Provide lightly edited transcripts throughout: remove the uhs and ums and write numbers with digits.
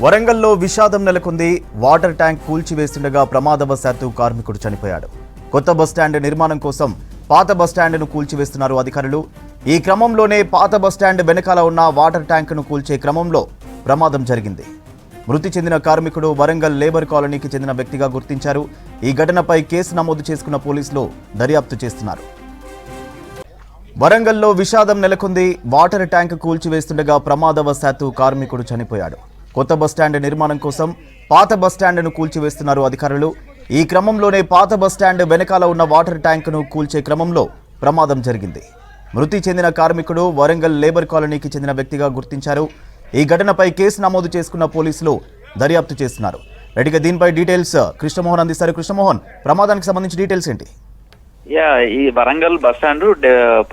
వరంగల్లో విషాదం నెలకొంది. వాటర్ ట్యాంక్ కూల్చివేస్తుండగా ప్రమాదవశాత్తు కార్మికుడు చనిపోయాడు. కొత్త బస్టాండ్ నిర్మాణం కోసం పాత బస్టాండ్ను కూల్చివేస్తున్నారు అధికారులు. ఈ క్రమంలోనే పాత బస్టాండ్ వెనకాల ఉన్న వాటర్ ట్యాంకును కూల్చే క్రమంలో ప్రమాదం జరిగింది. మృతి చెందిన కార్మికుడు వరంగల్ లేబర్ కాలనీకి చెందిన వ్యక్తిగా గుర్తించారు. ఈ ఘటనపై కేసు నమోదు చేసుకున్న పోలీసులు దర్యాప్తు చేస్తున్నారు. వరంగల్లో విషాదం నెలకొంది. వాటర్ ట్యాంక్ కూల్చివేస్తుండగా ప్రమాదవశాత్తు కార్మికుడు చనిపోయాడు. కొత్త బస్టాండ్ నిర్మాణం కోసం పాత బస్టాండ్ను కూల్చివేస్తున్నారు అధికారులు. ఈ క్రమంలోనే పాత బస్టాండ్ వెనకాల ఉన్న వాటర్ ట్యాంకును కూల్చే క్రమంలో ప్రమాదం జరిగింది. మృతి చెందిన కార్మికుడు వరంగల్ లేబర్ కాలనీకి చెందిన వ్యక్తిగా గుర్తించారు. ఈ ఘటనపై కేసు నమోదు చేసుకున్న పోలీసులు దర్యాప్తు చేస్తున్నారు. రెడ్డిగా దీనిపై డీటెయిల్స్ కృష్ణమోహన్ అందిస్తారు. కృష్ణమోహన్, ప్రమాదానికి సంబంధించి డీటెయిల్స్ ఏంటి? ఈ వరంగల్ బస్టాండ్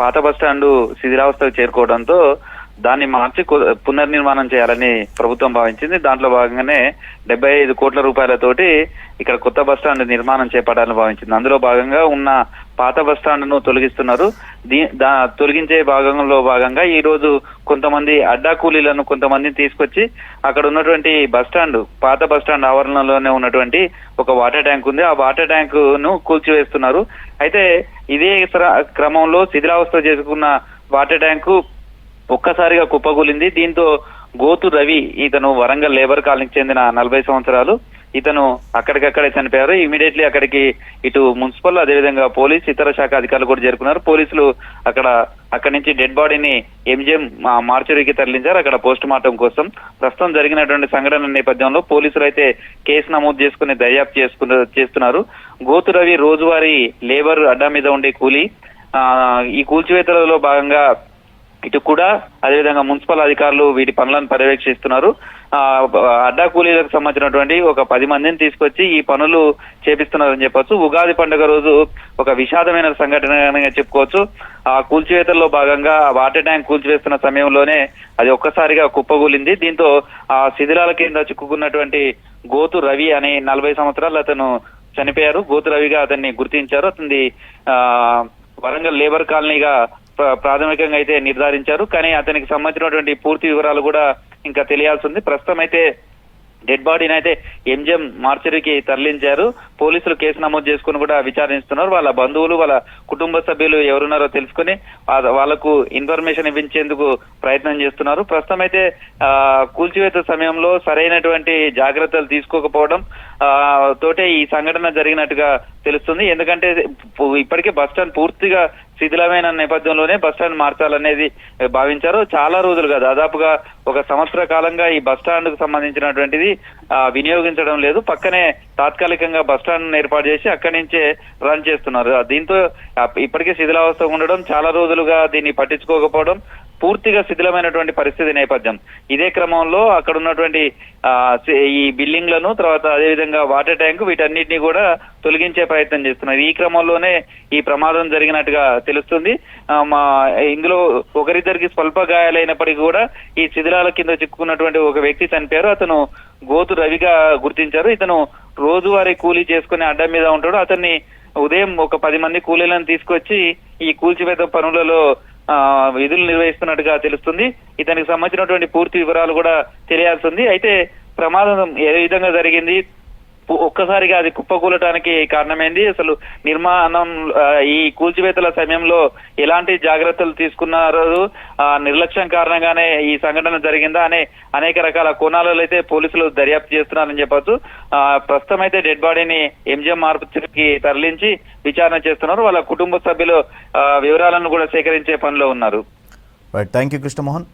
పాత బస్టాండ్ శిథిలావస్థకు చేరుకోవడంతో దాన్ని మార్చి పునర్నిర్మాణం చేయాలని ప్రభుత్వం భావించింది. దాంట్లో భాగంగానే 75 కోట్ల రూపాయలతోటి ఇక్కడ కొత్త బస్టాండ్ నిర్మాణం చేపట్టాలని భావించింది. అందులో భాగంగా ఉన్న పాత బస్టాండ్ ను తొలగిస్తున్నారు. తొలగించే భాగంగా ఈ రోజు కొంతమంది అడ్డా కూలీలను కొంతమందిని తీసుకొచ్చి అక్కడ ఉన్నటువంటి బస్టాండ్ పాత బస్టాండ్ ఆవరణలోనే ఉన్నటువంటి ఒక వాటర్ ట్యాంక్ ఉంది. ఆ వాటర్ ట్యాంక్ ను కూల్చివేస్తున్నారు. అయితే ఇదే క్రమంలో శిథిలావస్థ చేసుకున్న వాటర్ ట్యాంకు ఒక్కసారిగా కుప్పగూలింది. దీంతో గోతు రవి, ఇతను వరంగల్ లేబర్ కాలనీకి చెందిన 40 సంవత్సరాలు, ఇతను అక్కడికక్కడే చనిపోయారు. ఇమీడియట్లీ అక్కడికి ఇటు మున్సిపల్ అదేవిధంగా పోలీస్ ఇతర శాఖ అధికారులు కూడా చేరుకున్నారు. పోలీసులు అక్కడి నుంచి డెడ్ బాడీని ఎంజిఎం మార్చురీకి తరలించారు, అక్కడ పోస్ట్ మార్టం కోసం. ప్రస్తుతం జరిగినటువంటి సంఘటన నేపథ్యంలో పోలీసులు అయితే కేసు నమోదు చేసుకుని దర్యాప్తు చేస్తున్నారు. గోతు రవి రోజువారీ లేబర్ అడ్డా మీద ఉండే కూలీ. ఈ కూల్చివేతలలో భాగంగా ఇటు కూడా అదేవిధంగా మున్సిపల్ అధికారులు వీటి పనులను పర్యవేక్షిస్తున్నారు. అడ్డా కూలీలకు సంబంధించినటువంటి ఒక 10 మందిని తీసుకొచ్చి ఈ పనులు చేపిస్తున్నారని చెప్పొచ్చు. ఉగాది పండుగ రోజు ఒక విషాదమైన సంఘటనగా చెప్పుకోవచ్చు. ఆ కూల్చివేతల్లో భాగంగా వాటర్ ట్యాంక్ కూల్చివేస్తున్న సమయంలోనే అది ఒక్కసారిగా కుప్పగూలింది. దీంతో ఆ శిథిలాల కింద చిక్కుకున్నటువంటి గోతు రవి అనే 40 సంవత్సరాలు అతను చనిపోయారు. గోతు రవిగా అతన్ని గుర్తించారు. అతనిది వరంగల్ లేబర్ కాలనీగా ప్రాథమికంగా అయితే నిర్ధారించారు. కానీ అతనికి సంబంధించినటువంటి పూర్తి వివరాలు కూడా ఇంకా తెలియాల్సి ఉంది. ప్రస్తుతం అయితే డెడ్ బాడీని అయితే ఎంజిఎం మార్చరీకి తరలించారు. పోలీసులు కేసు నమోదు చేసుకుని కూడా విచారిస్తున్నారు. వాళ్ళ బంధువులు వాళ్ళ కుటుంబ సభ్యులు ఎవరున్నారో తెలుసుకుని వాళ్లకు ఇన్ఫర్మేషన్ ఇవ్వించేందుకు ప్రయత్నం చేస్తున్నారు. ప్రస్తుతం అయితే కూల్చివేత సమయంలో సరైనటువంటి జాగ్రత్తలు తీసుకోకపోవడం తోటే ఈ సంఘటన జరిగినట్టుగా తెలుస్తుంది. ఎందుకంటే ఇప్పటికే బస్టాండ్ పూర్తిగా శిథిలమైన నేపథ్యంలోనే బస్టాండ్ మార్చాలనేది భావించారు. చాలా రోజులుగా దాదాపుగా 1 సంవత్సర కాలంగా ఈ బస్టాండ్ కు సంబంధించినటువంటిది వినియోగించడం లేదు. పక్కనే తాత్కాలికంగా బస్టాండ్ ఏర్పాటు చేసి అక్కడి నుంచే రన్ చేస్తున్నారు. దీంతో ఇప్పటికే శిథిలావస్థ ఉండడం, చాలా రోజులుగా దీన్ని పట్టించుకోకపోవడం, పూర్తిగా శిథిలమైనటువంటి పరిస్థితి నేపథ్యం. ఇదే క్రమంలో అక్కడ ఉన్నటువంటి ఈ బిల్డింగ్లను తర్వాత అదేవిధంగా వాటర్ ట్యాంక్ వీటన్నిటిని కూడా తొలగించే ప్రయత్నం చేస్తున్నారు. ఈ క్రమంలోనే ఈ ప్రమాదం జరిగినట్టుగా తెలుస్తుంది. ఇందులో ఒకరిద్దరికి స్వల్ప గాయాలైనప్పటికీ కూడా ఈ శిథిలాల కింద చిక్కుకున్నటువంటి ఒక వ్యక్తి చనిపోయారు. అతను గోతు రవిగా గుర్తించారు. ఇతను రోజువారీ కూలీ చేసుకుని అడ్డా మీద ఉంటాడు. అతన్ని ఉదయం ఒక 10 మంది కూలీలను తీసుకొచ్చి ఈ కూల్చివేత పనులలో విధులు నిర్వహిస్తున్నట్టుగా తెలుస్తుంది. ఇతనికి సంబంధించినటువంటి పూర్తి వివరాలు కూడా తెలియాల్సి ఉంది. అయితే ప్రమాదం ఏ విధంగా జరిగింది, ఒక్కసారిగా అది కుప్పకూలటానికి కారణమైంది, అసలు నిర్మాణం ఈ కూల్చివేతల సమయంలో ఎలాంటి జాగ్రత్తలు తీసుకున్నారు, నిర్లక్ష్యం కారణంగానే ఈ సంఘటన జరిగిందా అనే అనేక రకాల కోణాలలో అయితే పోలీసులు దర్యాప్తు చేస్తున్నారని చెప్పొచ్చు. ప్రస్తుతం అయితే డెడ్ బాడీని ఎంజిఎం మార్పుకి తరలించి విచారణ చేస్తున్నారు. వాళ్ళ కుటుంబ సభ్యులు వివరాలను కూడా సేకరించే పనిలో ఉన్నారు. Thank you Krishnamohan.